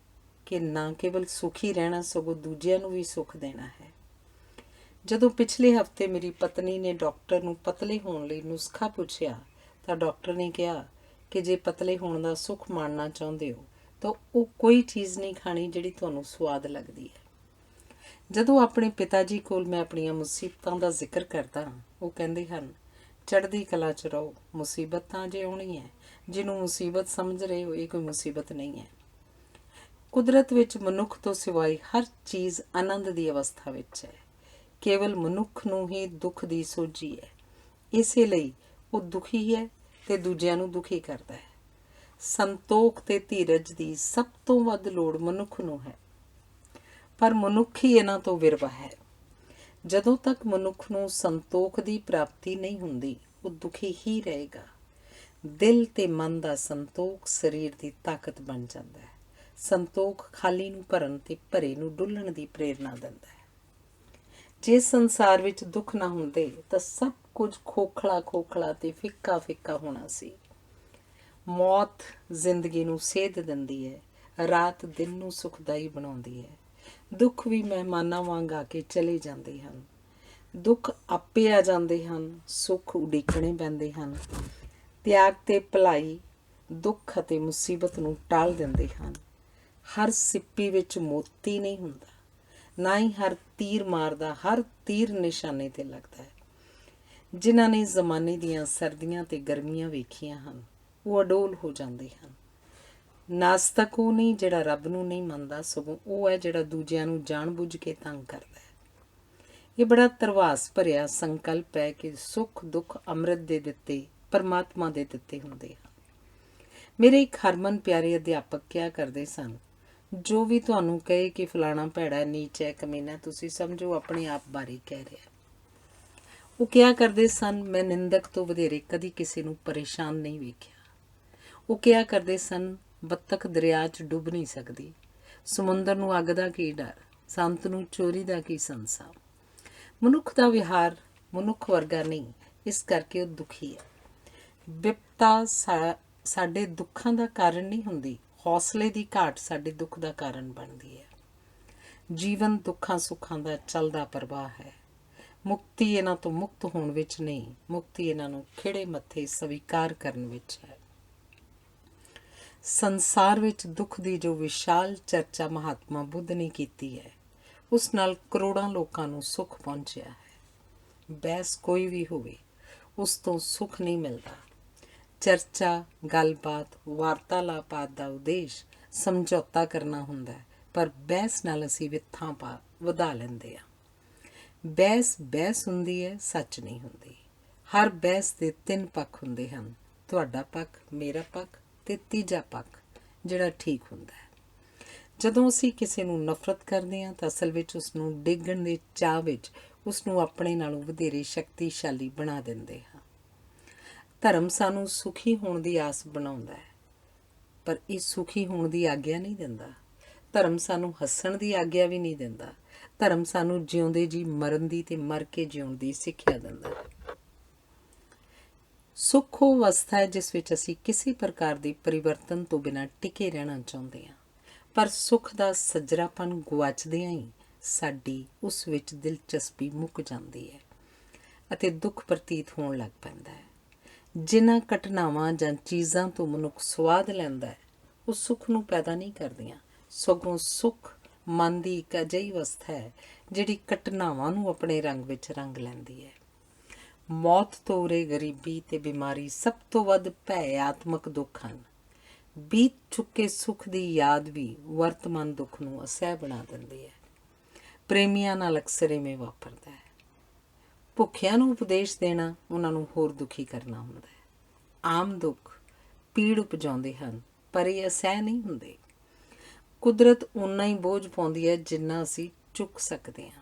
Speaker 1: ਕਿ ਨਾ ਕੇਵਲ ਸੁਖੀ ਰਹਿਣਾ, ਸਗੋਂ ਦੂਜਿਆਂ ਨੂੰ ਵੀ ਸੁੱਖ ਦੇਣਾ ਹੈ। ਜਦੋਂ ਪਿਛਲੇ ਹਫ਼ਤੇ ਮੇਰੀ ਪਤਨੀ ਨੇ ਡਾਕਟਰ ਨੂੰ ਪਤਲੇ ਹੋਣ ਲਈ ਨੁਸਖਾ ਪੁੱਛਿਆ, ਤਾਂ ਡਾਕਟਰ ਨੇ ਕਿਹਾ ਕਿ ਜੇ ਪਤਲੇ ਹੋਣ ਦਾ ਸੁੱਖ ਮਾਣਨਾ ਚਾਹੁੰਦੇ ਹੋ ਤਾਂ ਉਹ ਕੋਈ ਚੀਜ਼ ਨਹੀਂ ਖਾਣੀ ਜਿਹੜੀ ਤੁਹਾਨੂੰ ਸਵਾਦ ਲੱਗਦੀ ਹੈ। ਜਦੋਂ ਆਪਣੇ ਪਿਤਾ ਜੀ ਕੋਲ ਮੈਂ ਆਪਣੀਆਂ ਮੁਸੀਬਤਾਂ ਦਾ ਜ਼ਿਕਰ ਕਰਦਾ, ਉਹ ਕਹਿੰਦੇ ਹਨ, ਚੜ੍ਹਦੀ ਕਲਾ 'ਚ ਰਹੋ, ਮੁਸੀਬਤ ਤਾਂ ਜੇ ਆਉਣੀ ਹੈ, ਜਿਹਨੂੰ ਮੁਸੀਬਤ ਸਮਝ ਰਹੇ ਹੋ, ਇਹ ਕੋਈ ਮੁਸੀਬਤ ਨਹੀਂ ਹੈ। ਕੁਦਰਤ ਵਿੱਚ ਮਨੁੱਖ ਤੋਂ ਸਿਵਾਏ ਹਰ ਚੀਜ਼ ਆਨੰਦ ਦੀ ਅਵਸਥਾ ਵਿੱਚ ਹੈ। ਕੇਵਲ ਮਨੁੱਖ ਨੂੰ ਹੀ ਦੁੱਖ ਦੀ ਸੋਝੀ ਹੈ। ਇਸੇ ਲਈ ਉਹ ਦੁਖੀ ਹੈ ਤੇ ਦੂਜਿਆਂ ਨੂੰ ਦੁਖੀ ਕਰਦਾ ਹੈ। ਸੰਤੋਖ ਤੇ ਧੀਰਜ ਦੀ ਸਭ ਤੋਂ ਵੱਧ ਲੋੜ ਮਨੁੱਖ ਨੂੰ ਹੈ, ਪਰ ਮਨੁੱਖ ਹੀ ਇਹਨਾਂ ਤੋਂ ਵਿਰਵਾ ਹੈ। ਜਦੋਂ ਤੱਕ ਮਨੁੱਖ ਨੂੰ ਸੰਤੋਖ ਦੀ ਪ੍ਰਾਪਤੀ ਨਹੀਂ ਹੁੰਦੀ, ਉਹ ਦੁਖੀ ਹੀ ਰਹੇਗਾ। ਦਿਲ ਤੇ ਮਨ ਦਾ ਸੰਤੋਖ ਸਰੀਰ ਦੀ ਤਾਕਤ ਬਣ ਜਾਂਦਾ ਹੈ। ਸੰਤੋਖ ਖਾਲੀ ਨੂੰ ਭਰਨ ਤੇ ਭਰੇ ਨੂੰ ਡੁੱਲਣ ਦੀ ਪ੍ਰੇਰਨਾ ਦਿੰਦਾ ਹੈ। ਜੇ ਸੰਸਾਰ ਵਿੱਚ ਦੁੱਖ ਨਾ ਹੁੰਦੇ ਤਾਂ ਸਭ ਕੁਝ ਖੋਖਲਾ ਤੇ ਫਿੱਕਾ ਹੋਣਾ ਸੀ। ਮੌਤ ਜ਼ਿੰਦਗੀ ਨੂੰ ਸੇਧ ਦਿੰਦੀ ਹੈ, ਰਾਤ ਦਿਨ ਨੂੰ ਸੁਖਦਾਈ ਬਣਾਉਂਦੀ ਹੈ। ਦੁੱਖ ਵੀ ਮਹਿਮਾਨਾਂ ਵਾਂਗ ਆ ਕੇ ਚਲੇ ਜਾਂਦੇ ਹਨ। ਦੁੱਖ ਆਪੇ ਆ ਜਾਂਦੇ ਹਨ, ਸੁੱਖ ਉਡੀਕਣੇ ਪੈਂਦੇ ਹਨ। ਤਿਆਗ ਤੇ ਭਲਾਈ ਦੁੱਖ ਅਤੇ ਮੁਸੀਬਤ ਨੂੰ ਟਾਲ ਦਿੰਦੇ ਹਨ। ਹਰ ਸਿੱਪੀ ਵਿੱਚ ਮੋਤੀ ਨਹੀਂ ਹੁੰਦਾ, ਨਾ ਹੀ ਹਰ ਤੀਰ ਮਾਰਦਾ ਹਰ ਤੀਰ ਨਿਸ਼ਾਨੇ 'ਤੇ ਲੱਗਦਾ ਹੈ। ਜਿਨ੍ਹਾਂ ਨੇ ਜ਼ਮਾਨੇ ਦੀਆਂ ਸਰਦੀਆਂ ਤੇ ਗਰਮੀਆਂ ਵੇਖੀਆਂ ਹਨ, ਉਹ ਅਡੋਲ ਹੋ ਜਾਂਦੇ ਹਨ। ਨਾਸਤਕ ਉਹ ਨਹੀਂ ਜਿਹੜਾ ਰੱਬ ਨੂੰ ਨਹੀਂ ਮੰਨਦਾ, ਸਗੋਂ ਉਹ ਹੈ ਜਿਹੜਾ ਦੂਜਿਆਂ ਨੂੰ ਜਾਣ-ਬੁੱਝ ਕੇ ਤੰਗ ਕਰਦਾ ਹੈ। ਇਹ ਬੜਾ ਧਰਵਾਸ ਭਰਿਆ ਸੰਕਲਪ ਹੈ ਕਿ ਸੁੱਖ ਦੁੱਖ ਅੰਮ੍ਰਿਤ ਦੇ ਦਿੱਤੇ, ਪਰਮਾਤਮਾ ਦੇ ਦਿੱਤੇ ਹੁੰਦੇ ਹਨ। ਮੇਰੇ ਇੱਕ ਹਰਮਨ ਪਿਆਰੇ ਅਧਿਆਪਕ ਕਿਹਾ ਕਰਦੇ ਸਨ, ਜੋ ਵੀ ਤੁਹਾਨੂੰ ਕਹੇ ਕਿ ਫਲਾਣਾ ਭੈੜਾ, ਨੀਚ ਹੈ, ਕਮੀਨਾ, ਤੁਸੀਂ ਸਮਝੋ ਆਪਣੇ ਆਪ ਬਾਰੇ ਕਹਿ ਰਿਹਾ। ਉਹ ਕਿਹਾ ਕਰਦੇ ਸਨ, ਮੈਂ ਨਿੰਦਕ ਤੋਂ ਵਧੇਰੇ ਕਦੀ ਕਿਸੇ ਨੂੰ ਪਰੇਸ਼ਾਨ ਨਹੀਂ ਵੇਖਿਆ। ਉਹ ਕਿਹਾ ਕਰਦੇ ਸਨ, ਬੱਤਖ ਦਰਿਆ 'ਚ ਡੁੱਬ ਨਹੀਂ ਸਕਦੀ, ਸਮੁੰਦਰ ਨੂੰ ਅੱਗ ਦਾ ਕੀ ਡਰ, ਸੰਤ ਨੂੰ ਚੋਰੀ ਦਾ ਕੀ ਸੰਸਾ। ਮਨੁੱਖ ਦਾ ਵਿਹਾਰ ਮਨੁੱਖ ਵਰਗਾ ਨਹੀਂ, ਇਸ ਕਰਕੇ ਉਹ ਦੁਖੀ ਹੈ। ਵਿਪਤਾ ਸਾਡੇ ਦੁੱਖਾਂ ਦਾ ਕਾਰਨ ਨਹੀਂ ਹੁੰਦੀ, ਹੌਸਲੇ ਦੀ ਘਾਟ ਸਾਡੇ ਦੁੱਖ ਦਾ ਕਾਰਨ ਬਣਦੀ ਹੈ। ਜੀਵਨ ਦੁੱਖਾਂ ਸੁੱਖਾਂ ਦਾ ਚੱਲਦਾ ਪ੍ਰਵਾਹ ਹੈ। ਮੁਕਤੀ ਇਹਨਾਂ ਤੋਂ ਮੁਕਤ ਹੋਣ ਵਿੱਚ ਨਹੀਂ, ਮੁਕਤੀ ਇਹਨਾਂ ਨੂੰ ਖਿੜੇ ਮੱਥੇ ਸਵੀਕਾਰ ਕਰਨ ਵਿੱਚ ਹੈ। ਸੰਸਾਰ ਵਿੱਚ ਦੁੱਖ ਦੀ ਜੋ ਵਿਸ਼ਾਲ ਚਰਚਾ ਮਹਾਤਮਾ ਬੁੱਧ ਨੇ ਕੀਤੀ ਹੈ, ਉਸ ਨਾਲ ਕਰੋੜਾਂ ਲੋਕਾਂ ਨੂੰ ਸੁੱਖ ਪਹੁੰਚਿਆ ਹੈ। ਬਹਿਸ ਕੋਈ ਵੀ ਹੋਵੇ, ਉਸ ਤੋਂ ਸੁੱਖ ਨਹੀਂ ਮਿਲਦਾ। ਚਰਚਾ, ਗੱਲਬਾਤ, ਵਾਰਤਾਲਾਪ ਆਦਿ ਦਾ ਉਦੇਸ਼ ਸਮਝੌਤਾ ਕਰਨਾ ਹੁੰਦਾ ਹੈ, ਪਰ ਬਹਿਸ ਨਾਲ ਅਸੀਂ ਵਿਥਾਂ ਵਧਾ ਲੈਂਦੇ ਹਾਂ। ਬਹਿਸ ਹੁੰਦੀ ਹੈ, ਸੱਚ ਨਹੀਂ ਹੁੰਦੀ। ਹਰ ਬਹਿਸ ਦੇ 3 ਪੱਖ ਹੁੰਦੇ ਹਨ, ਤੁਹਾਡਾ ਪੱਖ, ਮੇਰਾ ਪੱਖ ਤੇ ਤੀਜਾ ਪੱਖ ਜਿਹੜਾ ਠੀਕ ਹੁੰਦਾ ਹੈ। ਜਦੋਂ ਅਸੀਂ ਕਿਸੇ ਨੂੰ ਨਫ਼ਰਤ ਕਰਦੇ ਹਾਂ ਤਾਂ ਅਸਲ ਵਿੱਚ ਉਸ ਨੂੰ ਡਿੱਗਣ ਦੇ ਚਾਅ ਵਿੱਚ ਉਸ ਨੂੰ ਆਪਣੇ ਨਾਲੋਂ ਵਧੇਰੇ ਸ਼ਕਤੀਸ਼ਾਲੀ ਬਣਾ ਦਿੰਦੇ ਹਾਂ। ਧਰਮ ਸਾਨੂੰ ਸੁਖੀ ਹੋਣ ਦੀ ਆਸ ਬਣਾਉਂਦਾ ਹੈ, ਪਰ ਇਹ ਸੁਖੀ ਹੋਣ ਦੀ ਆਗਿਆ ਨਹੀਂ ਦਿੰਦਾ। ਧਰਮ ਸਾਨੂੰ ਹੱਸਣ ਦੀ ਆਗਿਆ ਵੀ ਨਹੀਂ ਦਿੰਦਾ। ਧਰਮ ਸਾਨੂੰ ਜਿਉਂਦੇ ਜੀ ਮਰਨ ਦੀ ਤੇ ਮਰ ਕੇ ਜਿਉਣ ਦੀ ਸਿੱਖਿਆ ਦਿੰਦਾ ਹੈ। ਸੁੱਖ ਉਹ ਅਵਸਥਾ ਹੈ ਜਿਸ ਵਿੱਚ ਅਸੀਂ ਕਿਸੇ ਪ੍ਰਕਾਰ ਦੇ ਪਰਿਵਰਤਨ ਤੋਂ ਬਿਨਾਂ ਟਿਕੇ ਰਹਿਣਾ ਚਾਹੁੰਦੇ ਹਾਂ, ਪਰ ਸੁੱਖ ਦਾ ਸੱਜਰਾਪਨ ਗੁਆਚਦਿਆਂ ਹੀ ਸਾਡੀ ਉਸ ਵਿੱਚ ਦਿਲਚਸਪੀ ਮੁੱਕ ਜਾਂਦੀ ਹੈ ਅਤੇ ਦੁੱਖ ਪ੍ਰਤੀਤ ਹੋਣ ਲੱਗ ਪੈਂਦਾ ਹੈ। ਜਿਨ੍ਹਾਂ ਘਟਨਾਵਾਂ ਜਾਂ ਚੀਜ਼ਾਂ ਤੋਂ ਮਨੁੱਖ ਸਵਾਦ ਲੈਂਦਾ ਹੈ, ਉਹ ਸੁੱਖ ਨੂੰ ਪੈਦਾ ਨਹੀਂ ਕਰਦੀਆਂ, ਸਗੋਂ ਸੁੱਖ ਮਨ ਦੀ ਇੱਕ ਅਜਿਹੀ ਅਵਸਥਾ ਹੈ ਜਿਹੜੀ ਘਟਨਾਵਾਂ ਨੂੰ ਆਪਣੇ ਰੰਗ ਵਿੱਚ ਰੰਗ ਲੈਂਦੀ ਹੈ। ਮੌਤ ਤੋਂ ਉਰੇ ਗਰੀਬੀ ਤੇ ਬਿਮਾਰੀ ਸਭ ਤੋਂ ਵੱਧ ਭੈਆਤਮਕ ਦੁੱਖ ਹਨ। ਬੀਤ ਚੁੱਕੇ ਸੁੱਖ ਦੀ ਯਾਦ ਵੀ ਵਰਤਮਾਨ ਦੁੱਖ ਨੂੰ ਅਸਹਿ ਬਣਾ ਦਿੰਦੀ ਹੈ। ਪ੍ਰੇਮੀਆਂ ਨਾਲ ਅਕਸਰ ਇਵੇਂ ਵਾਪਰਦਾ ਹੈ। ਭੁੱਖਿਆਂ ਨੂੰ ਉਪਦੇਸ਼ ਦੇਣਾ ਉਹਨਾਂ ਨੂੰ ਹੋਰ ਦੁਖੀ ਕਰਨਾ ਹੁੰਦਾ ਹੈ। ਆਮ ਦੁੱਖ ਪੀੜ ਉਪਜਾਉਂਦੇ ਹਨ, ਪਰ ਇਹ ਅਸਹਿ ਨਹੀਂ ਹੁੰਦੇ। ਕੁਦਰਤ ਓਨਾ ਹੀ ਬੋਝ ਪਾਉਂਦੀ ਹੈ ਜਿੰਨਾ ਅਸੀਂ ਚੁੱਕ ਸਕਦੇ ਹਾਂ।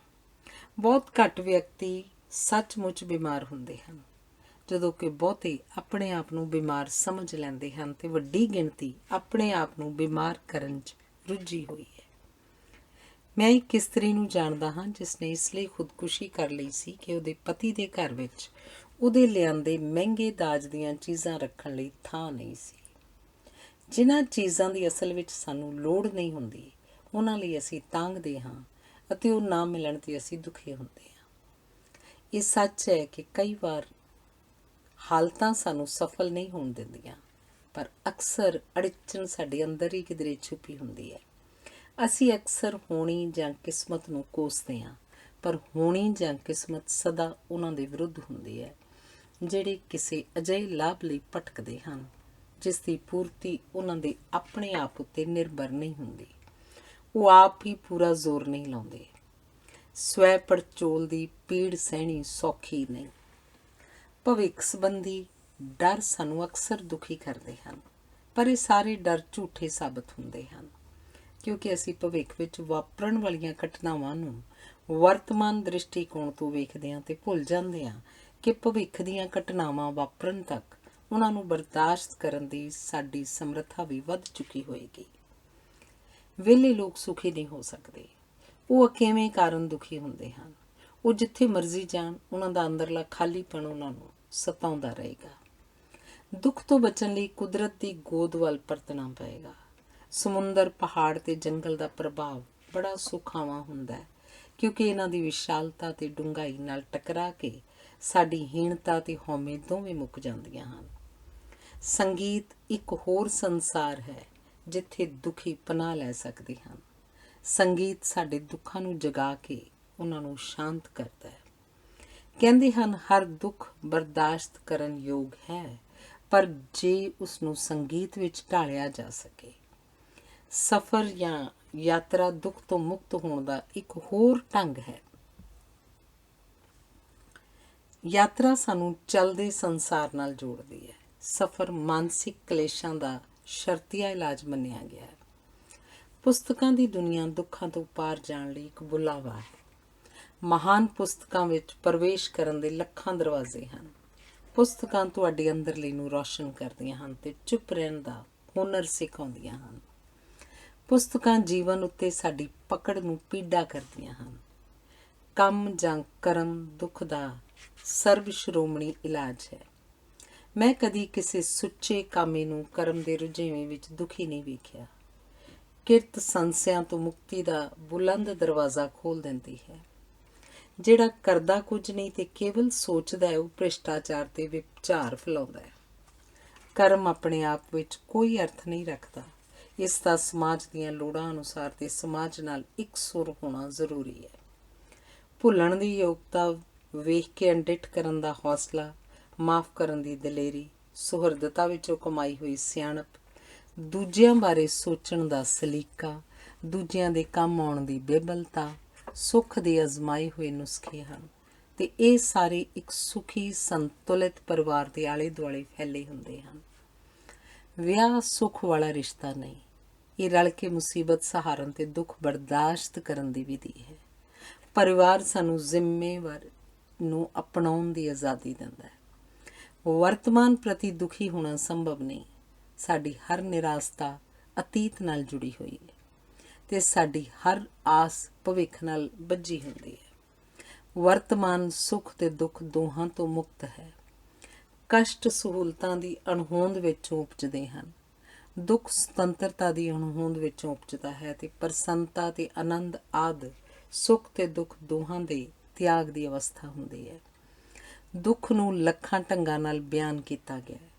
Speaker 1: ਬਹੁਤ ਘੱਟ ਵਿਅਕਤੀ ਸੱਚਮੁੱਚ ਬਿਮਾਰ ਹੁੰਦੇ ਹਨ, ਜਦੋਂ ਕਿ ਬਹੁਤੇ ਆਪਣੇ ਆਪ ਨੂੰ ਬਿਮਾਰ ਸਮਝ ਲੈਂਦੇ ਹਨ ਅਤੇ ਵੱਡੀ ਗਿਣਤੀ ਆਪਣੇ ਆਪ ਨੂੰ ਬਿਮਾਰ ਕਰਨ 'ਚ ਰੁੱਝੀ ਹੋਈ ਹੈ। ਮੈਂ ਇੱਕ ਇਸਤਰੀ ਨੂੰ ਜਾਣਦਾ ਹਾਂ ਜਿਸ ਨੇ ਇਸ ਲਈ ਖੁਦਕੁਸ਼ੀ ਕਰ ਲਈ ਸੀ ਕਿ ਉਹਦੇ ਪਤੀ ਦੇ ਘਰ ਵਿੱਚ ਉਹਦੇ ਲਿਆਂਦੇ ਮਹਿੰਗੇ ਦਾਜ ਦੀਆਂ ਚੀਜ਼ਾਂ ਰੱਖਣ ਲਈ ਥਾਂ ਨਹੀਂ ਸੀ। ਜਿਨ੍ਹਾਂ ਚੀਜ਼ਾਂ ਦੀ ਅਸਲ ਵਿੱਚ ਸਾਨੂੰ ਲੋੜ ਨਹੀਂ ਹੁੰਦੀ, ਉਹਨਾਂ ਲਈ ਅਸੀਂ ਤਾਂਘਦੇ ਹਾਂ ਅਤੇ ਉਹ ਨਾ ਮਿਲਣ 'ਤੇ ਅਸੀਂ ਦੁਖੀ ਹੁੰਦੇ ਹਾਂ। ਇਹ ਸੱਚ ਹੈ ਕਿ ਕਈ ਵਾਰ ਹਾਲਤਾਂ ਸਾਨੂੰ ਸਫਲ ਨਹੀਂ ਹੋਣ ਦਿੰਦੀਆਂ, ਪਰ ਅਕਸਰ ਅੜਚਨ ਸਾਡੇ ਅੰਦਰ ਹੀ ਕਿਧਰੇ ਛੁਪੀ ਹੁੰਦੀ ਹੈ। ਅਸੀਂ ਅਕਸਰ ਹੋਣੀ ਜਾਂ ਕਿਸਮਤ ਨੂੰ ਕੋਸਦੇ ਹਾਂ, ਪਰ ਹੋਣੀ ਜਾਂ ਕਿਸਮਤ ਸਦਾ ਉਹਨਾਂ ਦੇ ਵਿਰੁੱਧ ਹੁੰਦੀ ਹੈ ਜਿਹੜੇ ਕਿਸੇ ਅਜਿਹੇ ਲਾਭ ਲਈ ਭਟਕਦੇ ਹਨ ਜਿਸ ਦੀ ਪੂਰਤੀ ਉਹਨਾਂ ਦੇ ਆਪਣੇ ਆਪ ਉੱਤੇ ਨਿਰਭਰ ਨਹੀਂ ਹੁੰਦੀ। ਉਹ ਆਪ ਹੀ ਪੂਰਾ ਜ਼ੋਰ ਨਹੀਂ ਲਾਉਂਦੇ। ਸਵੈ ਪੜਚੋਲ ਦੀ ਪੀੜ ਸਹਿਣੀ ਸੌਖੀ ਨਹੀਂ। ਭਵਿੱਖ ਸੰਬੰਧੀ ਡਰ ਸਾਨੂੰ ਅਕਸਰ ਦੁਖੀ ਕਰਦੇ ਹਨ, ਪਰ ਇਹ ਸਾਰੇ ਡਰ ਝੂਠੇ ਸਾਬਤ ਹੁੰਦੇ ਹਨ, ਕਿਉਂਕਿ ਅਸੀਂ ਭਵਿੱਖ ਵਿੱਚ ਵਾਪਰਨ ਵਾਲੀਆਂ ਘਟਨਾਵਾਂ ਨੂੰ ਵਰਤਮਾਨ ਦ੍ਰਿਸ਼ਟੀਕੋਣ ਤੋਂ ਵੇਖਦੇ ਹਾਂ ਅਤੇ ਭੁੱਲ ਜਾਂਦੇ ਹਾਂ ਕਿ ਭਵਿੱਖ ਦੀਆਂ ਘਟਨਾਵਾਂ ਵਾਪਰਨ ਤੱਕ ਉਹਨਾਂ ਨੂੰ ਬਰਦਾਸ਼ਤ ਕਰਨ ਦੀ ਸਾਡੀ ਸਮਰੱਥਾ ਵੀ ਵੱਧ ਚੁੱਕੀ ਹੋਏਗੀ। ਵਿਹਲੇ ਲੋਕ ਸੁਖੀ ਨਹੀਂ ਹੋ ਸਕਦੇ। ਉਹ ਅਕੇਵੇਂ ਕਾਰਨ ਦੁਖੀ ਹੁੰਦੇ ਹਨ। ਉਹ ਜਿੱਥੇ ਮਰਜ਼ੀ ਜਾਣ, ਉਹਨਾਂ ਦਾ ਅੰਦਰਲਾ ਖਾਲੀਪਣ ਉਹਨਾਂ ਨੂੰ ਸਤਾਉਂਦਾ ਰਹੇਗਾ। ਦੁੱਖ ਤੋਂ ਬਚਣ ਲਈ ਕੁਦਰਤ ਦੀ ਗੋਦ ਵੱਲ ਪਰਤਣਾ ਪਏਗਾ। ਸਮੁੰਦਰ, ਪਹਾੜ ਤੇ ਜੰਗਲ ਦਾ ਪ੍ਰਭਾਵ ਬੜਾ ਸੁਖਾਵਾਂ ਹੁੰਦਾ ਹੈ, ਕਿਉਂਕਿ ਇਹਨਾਂ ਦੀ ਵਿਸ਼ਾਲਤਾ ਤੇ ਡੂੰਘਾਈ ਨਾਲ ਟਕਰਾ ਕੇ ਸਾਡੀ ਹੀਣਤਾ ਤੇ ਹਉਮੈ ਦੋਵੇਂ ਮੁੱਕ ਜਾਂਦੀਆਂ ਹਨ। ਸੰਗੀਤ ਇੱਕ ਹੋਰ ਸੰਸਾਰ ਹੈ ਜਿੱਥੇ ਦੁਖੀ ਪਨਾਹ ਲੈ ਸਕਦੇ ਹਨ। ਸੰਗੀਤ ਸਾਡੇ ਦੁੱਖਾਂ ਨੂੰ ਜਗਾ ਕੇ ਉਹਨਾਂ ਨੂੰ ਸ਼ਾਂਤ ਕਰਦਾ ਹੈ। ਕਹਿੰਦੇ ਹਨ ਹਰ ਦੁੱਖ ਬਰਦਾਸ਼ਤ ਕਰਨ ਯੋਗ ਹੈ, ਪਰ ਜੇ ਉਸ ਨੂੰ ਸੰਗੀਤ ਵਿੱਚ ਢਾਲਿਆ ਜਾ ਸਕੇ। ਸਫ਼ਰ ਜਾਂ ਯਾਤਰਾ ਦੁੱਖ ਤੋਂ ਮੁਕਤ ਹੋਣ ਦਾ ਇੱਕ ਹੋਰ ਢੰਗ ਹੈ। ਯਾਤਰਾ ਸਾਨੂੰ ਚੱਲਦੇ ਸੰਸਾਰ ਨਾਲ ਜੋੜਦੀ ਹੈ। ਸਫ਼ਰ ਮਾਨਸਿਕ ਕਲੇਸ਼ਾਂ ਦਾ ਸ਼ਰਤੀਆ ਇਲਾਜ ਮੰਨਿਆ ਗਿਆ ਹੈ। ਪੁਸਤਕਾਂ ਦੀ ਦੁਨੀਆ ਦੁੱਖਾਂ ਤੋਂ ਪਾਰ ਜਾਣ ਲਈ ਇੱਕ ਬੁਲਾਵਾ ਹੈ। ਮਹਾਨ ਪੁਸਤਕਾਂ ਵਿੱਚ ਪ੍ਰਵੇਸ਼ ਕਰਨ ਦੇ ਲੱਖਾਂ ਦਰਵਾਜ਼ੇ ਹਨ। ਪੁਸਤਕਾਂ ਤੁਹਾਡੇ ਅੰਦਰਲੇ ਨੂੰ ਰੌਸ਼ਨ ਕਰਦੀਆਂ ਹਨ ਅਤੇ ਚੁੱਪ ਰਹਿਣ ਦਾ ਹੁਨਰ ਸਿਖਾਉਂਦੀਆਂ ਹਨ। ਪੁਸਤਕਾਂ ਜੀਵਨ ਉੱਤੇ ਸਾਡੀ ਪਕੜ ਨੂੰ ਪੀਡਾ ਕਰਦੀਆਂ ਹਨ। ਕੰਮ ਜਾਂ ਕਰਮ ਦੁੱਖ ਦਾ ਸਰਬ ਸ਼੍ਰੋਮਣੀ ਇਲਾਜ ਹੈ। ਮੈਂ ਕਦੀ ਕਿਸੇ ਸੁੱਚੇ ਕਾਮੇ ਨੂੰ ਕਰਮ ਦੇ ਰੁਝੇਵੇਂ ਵਿੱਚ ਦੁਖੀ ਨਹੀਂ ਵੇਖਿਆ। ਕਿਰਤ ਸੰਸਿਆਂ ਤੋਂ ਮੁਕਤੀ ਦਾ ਬੁਲੰਦ ਦਰਵਾਜ਼ਾ ਖੋਲ੍ਹ ਦਿੰਦੀ ਹੈ। ਜਿਹੜਾ ਕਰਦਾ ਕੁਝ ਨਹੀਂ ਤੇ ਕੇਵਲ ਸੋਚਦਾ ਹੈ, ਉਹ ਭ੍ਰਿਸ਼ਟਾਚਾਰ ਤੇ ਵਿਚਾਰ ਫੈਲਾਉਂਦਾ ਹੈ। ਕਰਮ ਆਪਣੇ ਆਪ ਵਿੱਚ ਕੋਈ ਅਰਥ ਨਹੀਂ ਰੱਖਦਾ। ਇਸ ਦਾ ਸਮਾਜ ਦੀਆਂ ਲੋੜਾਂ ਅਨੁਸਾਰ ਤੇ ਸਮਾਜ ਨਾਲ ਇਕਸੁਰ ਹੋਣਾ ਜ਼ਰੂਰੀ ਹੈ। ਭੁੱਲਣ ਦੀ ਯੋਗਤਾ ਵੇਖ ਕੇ ਅਣਡਿੱਠ ਕਰਨ ਦਾ ਹੌਸਲਾ, ਮਾਫ਼ ਕਰਨ ਦੀ ਦਲੇਰੀ, ਸੁਹਿਰਦਤਾ ਵਿੱਚੋਂ ਕਮਾਈ ਹੋਈ ਸਿਆਣਪ, ਦੂਜਿਆਂ ਬਾਰੇ ਸੋਚਣ ਦਾ ਸਲੀਕਾ, ਦੂਜਿਆਂ ਦੇ ਕੰਮ ਆਉਣ ਦੀ ਬੇਬਲਤਾ, ਸੁੱਖ ਦੇ ਅਜ਼ਮਾਏ ਹੋਏ ਨੁਸਖੇ ਹਨ ਅਤੇ ਇਹ ਸਾਰੇ ਇੱਕ ਸੁਖੀ ਸੰਤੁਲਿਤ ਪਰਿਵਾਰ ਦੇ ਆਲੇ ਦੁਆਲੇ ਫੈਲੇ ਹੁੰਦੇ ਹਨ। ਵਿਆਹ ਸੁੱਖ ਵਾਲਾ ਰਿਸ਼ਤਾ ਨਹੀਂ, ਇਹ ਰਲ ਕੇ ਮੁਸੀਬਤ ਸਹਾਰਨ ਤੇ ਦੁੱਖ ਬਰਦਾਸ਼ਤ ਕਰਨ ਦੀ ਵਿਧੀ ਹੈ। ਪਰਿਵਾਰ ਸਾਨੂੰ ਜ਼ਿੰਮੇਵਾਰ ਨੂੰ ਅਪਣਾਉਣ ਦੀ ਆਜ਼ਾਦੀ ਦਿੰਦਾ ਹੈ। ਵਰਤਮਾਨ ਪ੍ਰਤੀ ਦੁਖੀ ਹੋਣਾ ਸੰਭਵ ਨਹੀਂ। ਸਾਡੀ ਹਰ ਨਿਰਾਸ਼ਤਾ ਅਤੀਤ ਨਾਲ ਜੁੜੀ ਹੋਈ ਹੈ ਅਤੇ ਸਾਡੀ ਹਰ ਆਸ ਭਵਿੱਖ ਨਾਲ ਬੱਝੀ ਹੁੰਦੀ ਹੈ। ਵਰਤਮਾਨ ਸੁੱਖ ਤੇ ਦੁੱਖ ਦੋਹਾਂ ਤੋਂ ਮੁਕਤ ਹੈ। ਕਸ਼ਟ ਸਹੂਲਤਾਂ ਦੀ ਅਣਹੋਂਦ ਵਿੱਚੋਂ ਉਪਜਦੇ ਹਨ। ਦੁੱਖ ਸੁਤੰਤਰਤਾ ਦੀ ਅਣਹੋਂਦ ਵਿੱਚੋਂ ਉਪਜਦਾ ਹੈ ਅਤੇ ਪ੍ਰਸੰਨਤਾ ਤੇ ਆਨੰਦ ਆਦਿ ਸੁੱਖ ਤੇ ਦੁੱਖ ਦੋਹਾਂ ਦੇ ਤਿਆਗ ਦੀ ਅਵਸਥਾ ਹੁੰਦੀ ਹੈ। ਦੁੱਖ ਨੂੰ ਲੱਖਾਂ ਢੰਗਾਂ ਨਾਲ ਬਿਆਨ ਕੀਤਾ ਗਿਆ ਹੈ।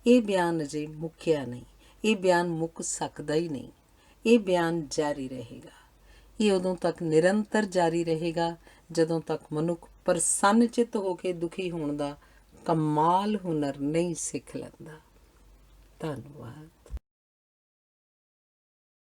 Speaker 1: ਇਹ ਬਿਆਨ ਅਜੇ ਮੁੱਕਿਆ ਨਹੀਂ। ਇਹ ਬਿਆਨ ਮੁੱਕ ਸਕਦਾ ਹੀ ਨਹੀਂ। ਇਹ ਬਿਆਨ ਜਾਰੀ ਰਹੇਗਾ। ਇਹ ਉਦੋਂ ਤੱਕ ਨਿਰੰਤਰ ਜਾਰੀ ਰਹੇਗਾ ਜਦੋਂ ਤੱਕ ਮਨੁੱਖ ਪ੍ਰਸੰਨ ਚਿੱਤ ਹੋ ਕੇ ਦੁਖੀ ਹੋਣ ਦਾ ਕਮਾਲ ਹੁਨਰ ਨਹੀਂ ਸਿੱਖ ਲੈਂਦਾ। ਧੰਨਵਾਦ।